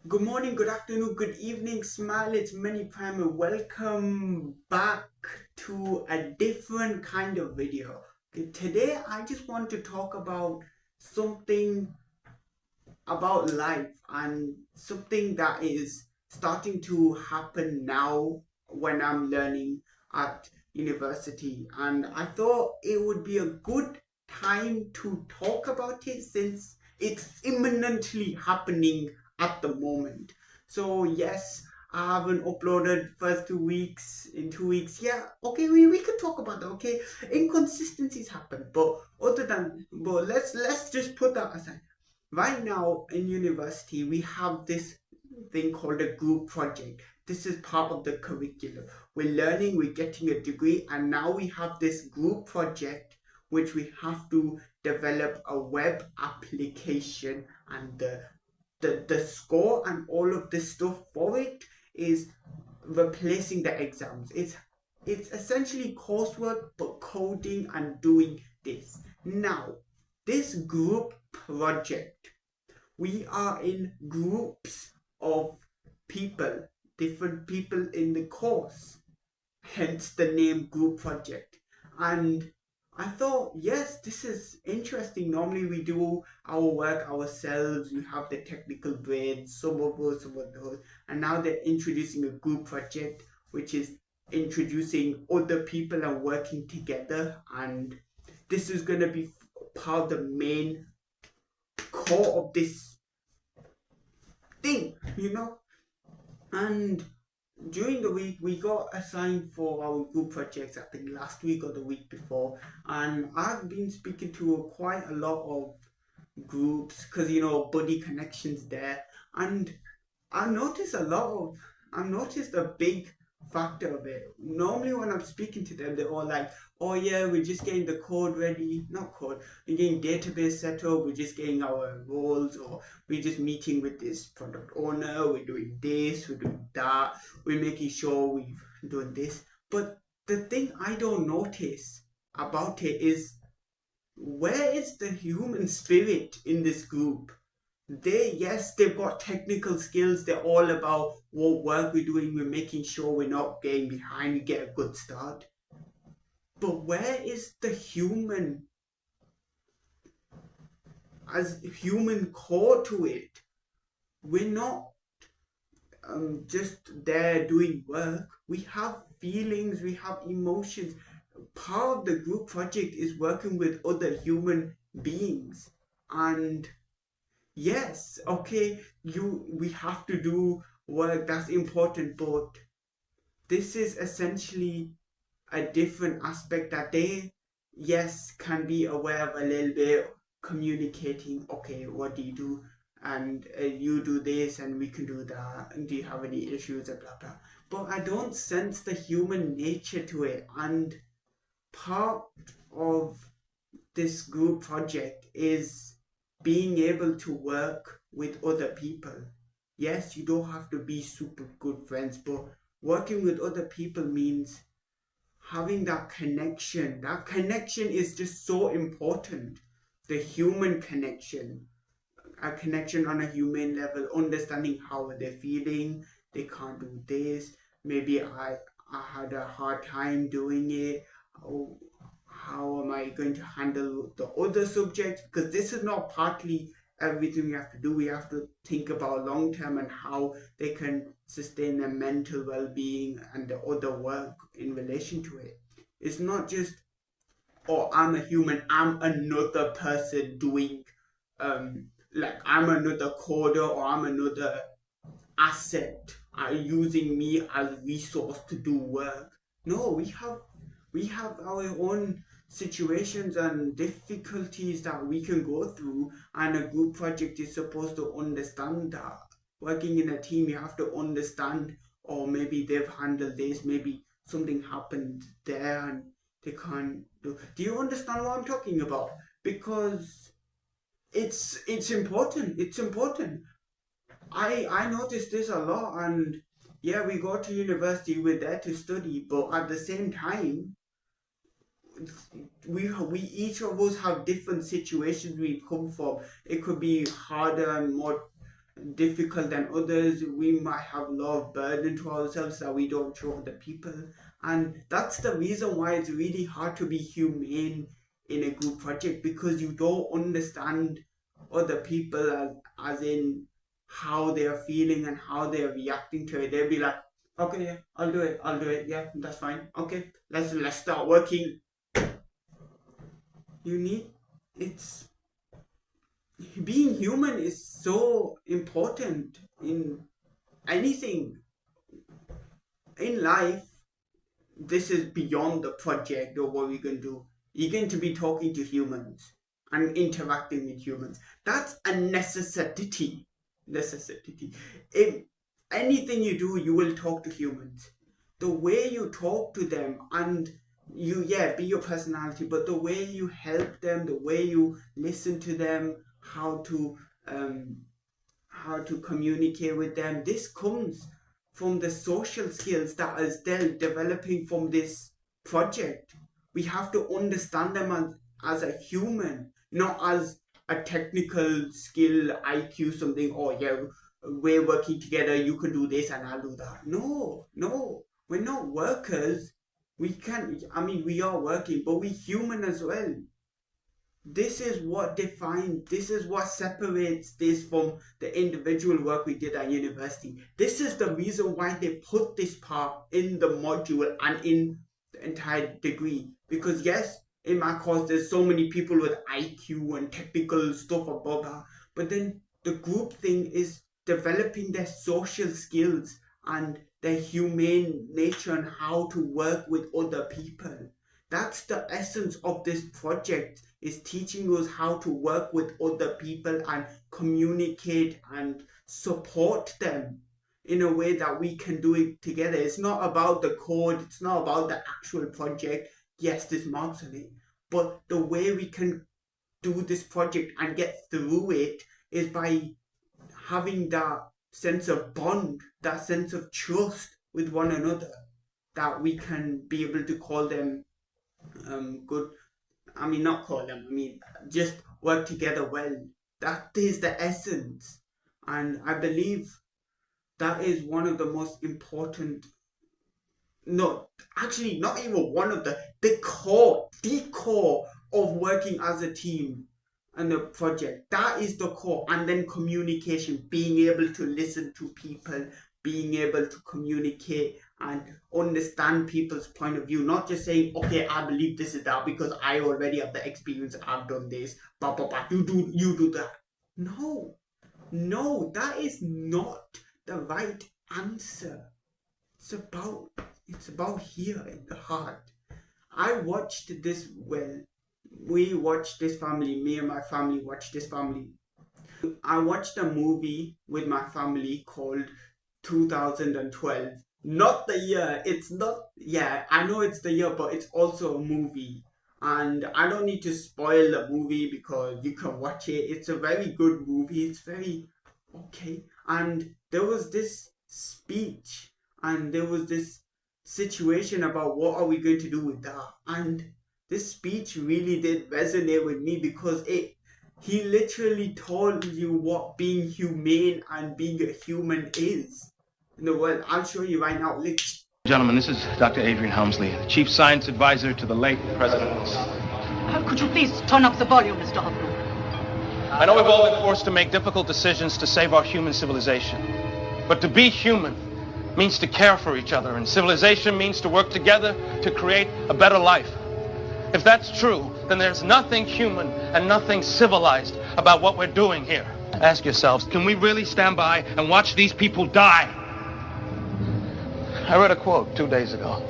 Good morning, good afternoon, good evening, smile. It's Meniprime and welcome back to a different kind of video. Okay, today, I just want to talk about something about life and something that is starting to happen now when I'm learning at university. And I thought it would be a good time to talk about it since it's imminently happening at the moment. So, yes, I haven't uploaded first 2 weeks. In 2 weeks, yeah, okay, we could talk about that. Okay, inconsistencies happen, but let's just put that aside. Right now in university, we have this thing called a group project. This is part of the curriculum. We're learning, we're getting a degree, and now we have this group project which we have to develop a web application, and the score and all of this stuff for it is replacing the exams. It's essentially coursework but coding and doing this. Now, this group project, we are in groups of people, different people in the course, hence the name group project. And I thought, yes, this is interesting. Normally we do our work ourselves, we have the technical brains, some of those, and now they're introducing a group project, which is introducing other people and working together. And this is going to be part of the main core of this thing. And during the week, we got assigned for our group projects, I think last week or the week before. And I've been speaking to quite a lot of groups because, buddy connections there. And I noticed I noticed a big factor of it. Normally, when I'm speaking to them, they're all like, "Oh yeah, we're just getting the code ready. Not code. We're getting database set up. We're just getting our roles, or we're just meeting with this product owner. We're doing this. We're doing that. We're making sure we've done this." But the thing I don't notice about it is, where is the human spirit in this group? Yes, they've got technical skills. They're all about what work we're doing. We're making sure we're not getting behind. We get a good start. But where is the human, as human core to it? We're not just there doing work. We have feelings. We have emotions. Part of the group project is working with other human beings. And yes, okay, we have to do work, that's important, but this is essentially a different aspect that they, yes, can be aware of a little bit, communicating, okay, what do you do? And you do this, and we can do that. And do you have any issues, and blah blah. But I don't sense the human nature to it. And part of this group project is being able to work with other people. Yes, you don't have to be super good friends, but working with other people means having that connection. That connection is just so important. The human connection, a connection on a human level, understanding how they're feeling. They can't do this. Maybe I had a hard time doing it. Oh, how am I going to handle the other subjects? Because this is not partly everything we have to do. We have to think about long term and how they can sustain their mental well being and the other work in relation to it. It's not just, oh, I'm a human, I'm another person doing, like, I'm another coder or I'm another asset are using me as resource to do work. No, we have our own situations and difficulties that we can go through, and a group project is supposed to understand that. Working in a team, you have to understand, or maybe they've handled this, maybe something happened there and they can't do you understand what I'm talking about? Because it's important. It's important. I noticed this a lot. And yeah, we go to university, we're there to study, but at the same time, we each of us have different situations we come from. It could be harder and more difficult than others. We might have a lot of burden to ourselves that we don't show other people. And that's the reason why it's really hard to be humane in a group project, because you don't understand other people as in how they're feeling and how they're reacting to it. They'll be like, okay, yeah, I'll do it, yeah, that's fine. Okay, let's start working. You need it's being human is so important in anything in life. This is beyond the project or what we're going to do. You're going to be talking to humans and interacting with humans. That's a necessity. In anything you do, you will talk to humans. The way you talk to them, and you, yeah, be your personality, but the way you help them, the way you listen to them, um, how to communicate with them. This comes from the social skills that is still developing from this project. We have to understand them as a human, not as a technical skill, IQ, something. Oh yeah, we're working together. You can do this and I'll do that. No, no, we're not workers. We can't. I mean, we are working, but we human as well. This is what defines, this is what separates this from the individual work we did at university. This is the reason why they put this part in the module and in the entire degree. Because yes, in my course there's so many people with IQ and technical stuff above that, but then the group thing is developing their social skills and their humane nature and how to work with other people. That's the essence of this project, is teaching us how to work with other people and communicate and support them in a way that we can do it together. It's not about the code, it's not about the actual project. Yes, there's marks on it, but the way we can do this project and get through it is by having that sense of bond, that sense of trust with one another, that we can be able to call them good. I mean, not call them, I mean, just work together well. That is the essence. And I believe that is one of the most important, no, actually, not even one of the core of working as a team and a project. That is the core. And then communication, being able to listen to people, being able to communicate and understand people's point of view, not just saying, okay, I believe this is that because I already have the experience, I've done this, you do that. No, no, that is not the right answer. It's about it's about here in the heart. I watched this, well, we watched this family, me and my family watched this family. I watched a movie with my family called 2012. Not the year, it's not, yeah, I know it's the year, but it's also a movie. And I don't need to spoil the movie because you can watch it. It's a very good movie. It's very okay. And there was this speech and there was this situation about what are we going to do with that. And this speech really did resonate with me because he literally told you what being humane and being a human is in the world. I'll show you right now. Gentlemen, this is Dr. Adrian Helmsley, the Chief Science Advisor to the late President Wilson. Could you please turn up the volume, Mr. Hoffman? I know we've all been forced to make difficult decisions to save our human civilization. But to be human means to care for each other, and civilization means to work together to create a better life. If that's true, then there's nothing human and nothing civilized about what we're doing here. Ask yourselves, can we really stand by and watch these people die? I read a quote 2 days ago.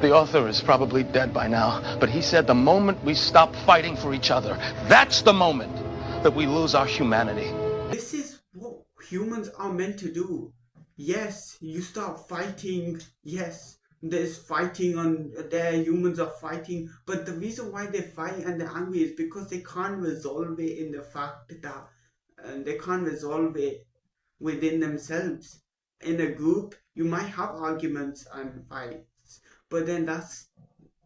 The author is probably dead by now, but he said the moment we stop fighting for each other, that's the moment that we lose our humanity. This is what humans are meant to do. Yes, you start fighting. Yes, there's fighting on there. Humans are fighting, but the reason why they fight and they're angry is because they can't resolve it in the fact that they can't resolve it within themselves. In a group, you might have arguments and fights, but then that's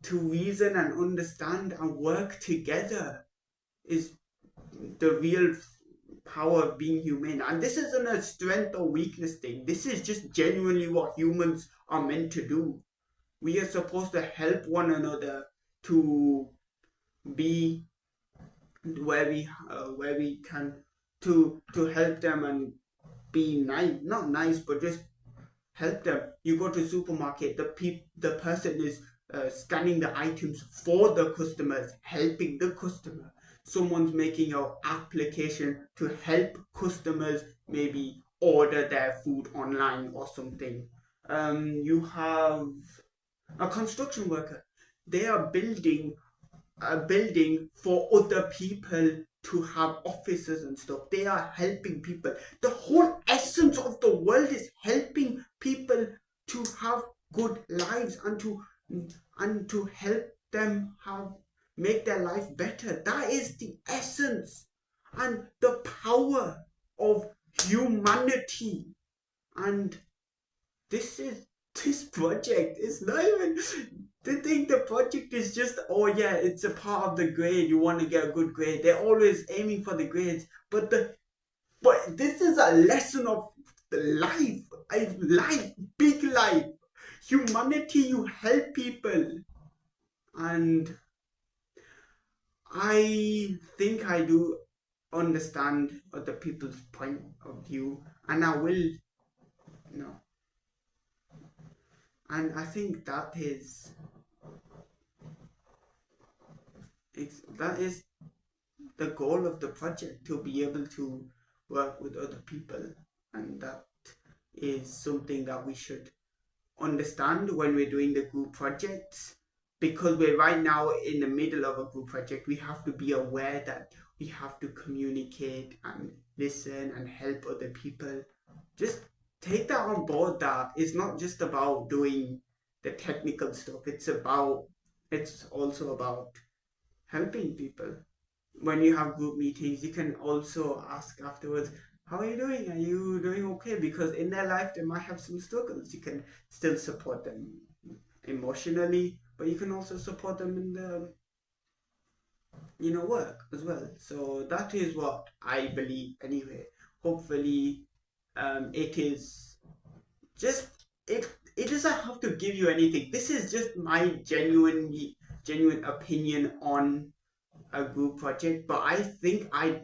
to reason and understand and work together is the real power of being human. And this isn't a strength or weakness thing. This is just genuinely what humans are meant to do. We are supposed to help one another to be where we can, to help them and be nice, not nice, but just help them. You go to supermarket, the person is scanning the items for the customers, helping the customer. Someone's making an application to help customers maybe order their food online or something. You have a construction worker. They are building a building for other people to have offices and stuff. They are helping people. The whole essence of the world is helping people to have good lives and to help them have make their life better. That is the essence and the power of humanity. And this project is not even, they think the project is just, oh yeah, it's a part of the grade, you want to get a good grade. They're always aiming for the grades, but this is a lesson of the life, big life, humanity. You help people, and I think I do understand other people's point of view, and I will, and I think that is the goal of the project, to be able to work with other people. And that is something that we should understand when we're doing the group projects, because we're right now in the middle of a group project. We have to be aware that we have to communicate and listen and help other people. Just take that on board, that it's not just about doing the technical stuff. It's also about helping people. When you have group meetings, you can also ask afterwards, how are you doing? Are you doing okay? Because in their life they might have some struggles. You can still support them emotionally, but you can also support them in the work as well. So that is what I believe anyway. Hopefully it is just it doesn't have to give you anything. This is just my genuine opinion on a group project, but I think I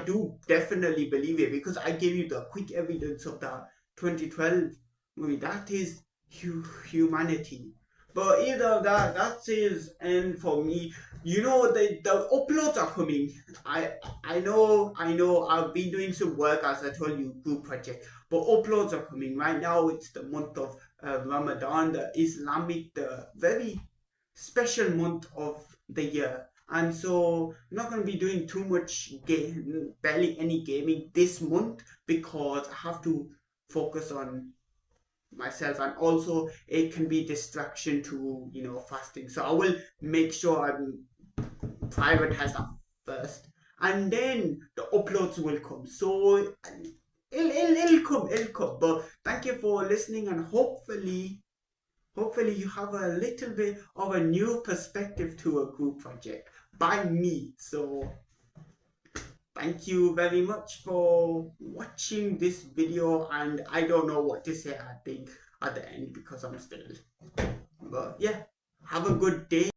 do definitely believe it, because I gave you the quick evidence of the 2012 movie. That is humanity. But either that is end for me. The uploads are coming. I know I've been doing some work, as I told you, group project, but uploads are coming. Right now it's the month of Ramadan, the very special month of the year. And so I'm not going to be doing too much barely any gaming this month, because I have to focus on myself, and also it can be distraction to fasting. So I will make sure I'm prioritize that first, and then the uploads will come. So it'll come. But thank you for listening, and hopefully you have a little bit of a new perspective to a group project by me. So thank you very much for watching this video, and I don't know what to say, I think, at the end, because I'm still, but yeah, have a good day.